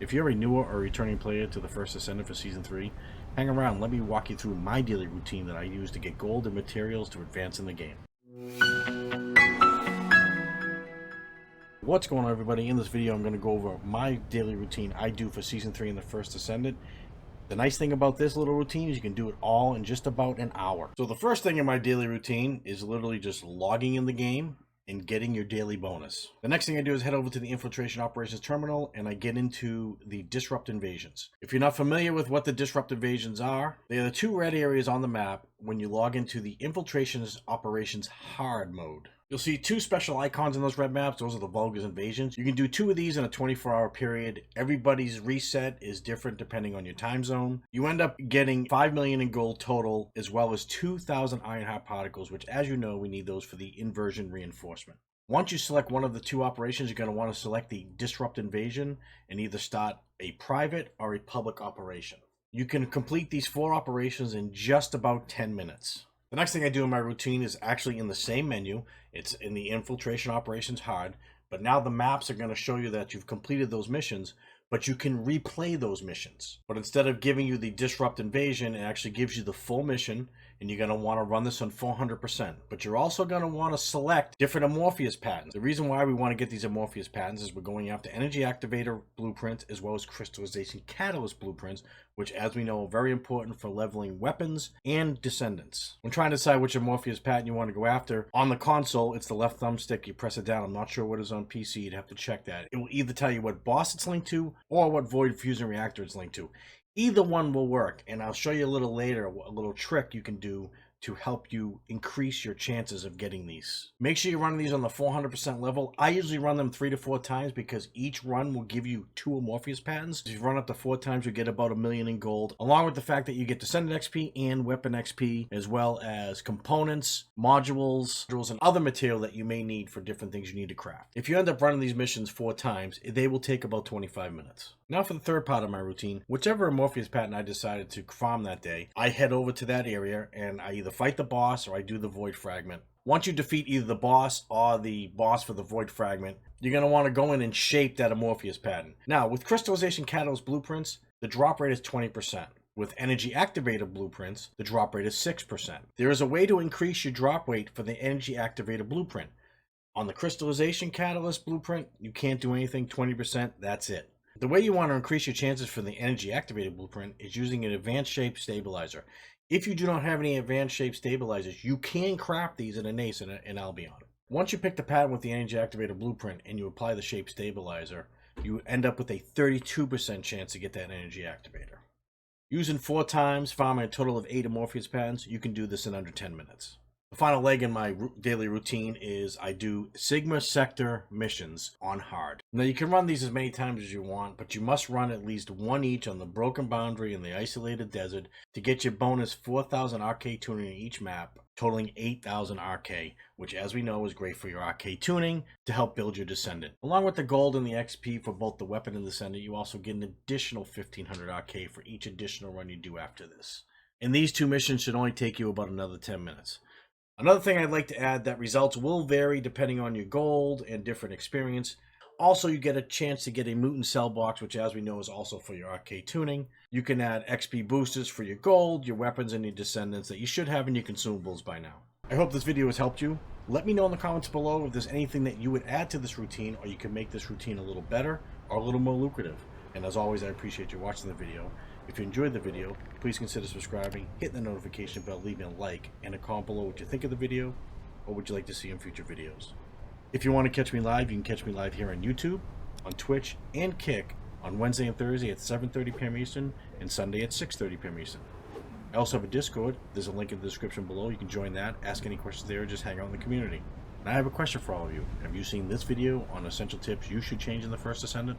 If you're a newer or returning player to the First Descendant for Season 3, hang around, let me walk you through my daily routine that I use to get gold and materials to advance in the game. What's going on, everybody? In this video I'm going to go over my daily routine I do for Season 3 in the First Descendant. The nice thing about this little routine is you can do it all in just about an hour. So the first thing in my daily routine is literally just logging in the game and getting your daily bonus. The next thing I do is head over to the Infiltration Operations terminal and I get into the Disrupt Invasions. If you're not familiar with what the Disrupt Invasions are, they are the two red areas on the map when you log into the Infiltration Operations hard mode. You'll see two special icons in those red maps. Those are the Vulgar's Invasions. You can do two of these in a 24-hour period. Everybody's reset is different depending on your time zone. You end up getting 5 million in gold total, as well as 2,000 Ironheart particles, which, as you know, we need those for the inversion reinforcement. Once you select one of the two operations, you're going to want to select the Disrupt Invasion and either start a private or a public operation. You can complete these 4 operations in just about 10 minutes. The next thing I do in my routine is actually in the same menu. It's in the Infiltration Operations hard, but now the maps are going to show you that you've completed those missions, but you can replay those missions. But instead of giving you the Disrupt Invasion, it actually gives you the full mission, and you're going to want to run this on 400%. But you're also going to want to select different Amorphous patterns. The reason why we want to get these Amorphous patterns is we're going after Energy Activator blueprints as well as Crystallization Catalyst blueprints, which, as we know, are very important for leveling weapons and Descendants. When trying to decide which Amorphous pattern you want to go after, on the console, it's the left thumbstick. You press it down. I'm not sure what is on PC. You'd have to check that. It will either tell you what boss it's linked to or what Void Fusion Reactor it's linked to. Either one will work, and I'll show you a little later a little trick you can do to help you increase your chances of getting these. Make sure you run these on the 400% level. I usually run them 3 to 4 times because each run will give you 2 Amorphous patterns. If you run up to 4 times, you get about 1 million in gold, along with the fact that you get Descendant XP and Weapon XP, as well as components, modules, and other material that you may need for different things you need to craft. If you end up running these missions 4 times, they will take about 25 minutes. Now for the third part of my routine, whichever Amorphous pattern I decided to farm that day, I head over to that area and I either fight the boss or I do the Void Fragment. Once you defeat either the boss or the boss for the Void Fragment, you're going to want to go in and shape that Amorphous pattern. Now, with Crystallization Catalyst blueprints, the drop rate is 20%. With Energy Activator blueprints, the drop rate is 6%. There is a way to increase your drop rate for the Energy Activator blueprint. On the Crystallization Catalyst blueprint, you can't do anything, 20%, that's it. The way you want to increase your chances for the Energy Activated blueprint is using an Advanced Shape Stabilizer. If you do not have any Advanced Shape Stabilizers, you can craft these in a Nace and Albion. Once you pick the pattern with the Energy Activated blueprint and you apply the Shape Stabilizer, you end up with a 32% chance to get that Energy Activator. Using 4 times, farming a total of 8 Amorphous patterns, you can do this in under 10 minutes. The final leg in my daily routine is I do Sigma Sector missions on hard. Now you can run these as many times as you want, but you must run at least 1 each on the Broken Boundary and the Isolated Desert to get your bonus 4,000 RK tuning in each map, totaling 8,000 RK, which, as we know, is great for your RK tuning to help build your Descendant. Along with the gold and the XP for both the weapon and Descendant, you also get an additional 1,500 RK for each additional run you do after this. And these 2 missions should only take you about another 10 minutes. Another thing I'd like to add, that results will vary depending on your gold and different experience. Also, you get a chance to get a Mutant Cell box, which, as we know, is also for your RK tuning. You can add XP boosters for your gold, your weapons, and your Descendants that you should have in your consumables by now. I hope this video has helped you. Let me know in the comments below if there's anything that you would add to this routine, or you can make this routine a little better or a little more lucrative. And as always, I appreciate you watching the video. If you enjoyed the video, please consider subscribing, hit the notification bell, leave me a like, and a comment below what you think of the video, or would you like to see in future videos. If you want to catch me live, you can catch me live here on YouTube, on Twitch, and Kick on Wednesday and Thursday at 7:30 p.m. Eastern, and Sunday at 6:30 p.m. Eastern. I also have a Discord. There's a link in the description below. You can join that, ask any questions there, or just hang out in the community. And I have a question for all of you. Have you seen this video on essential tips you should change in the First Descendant?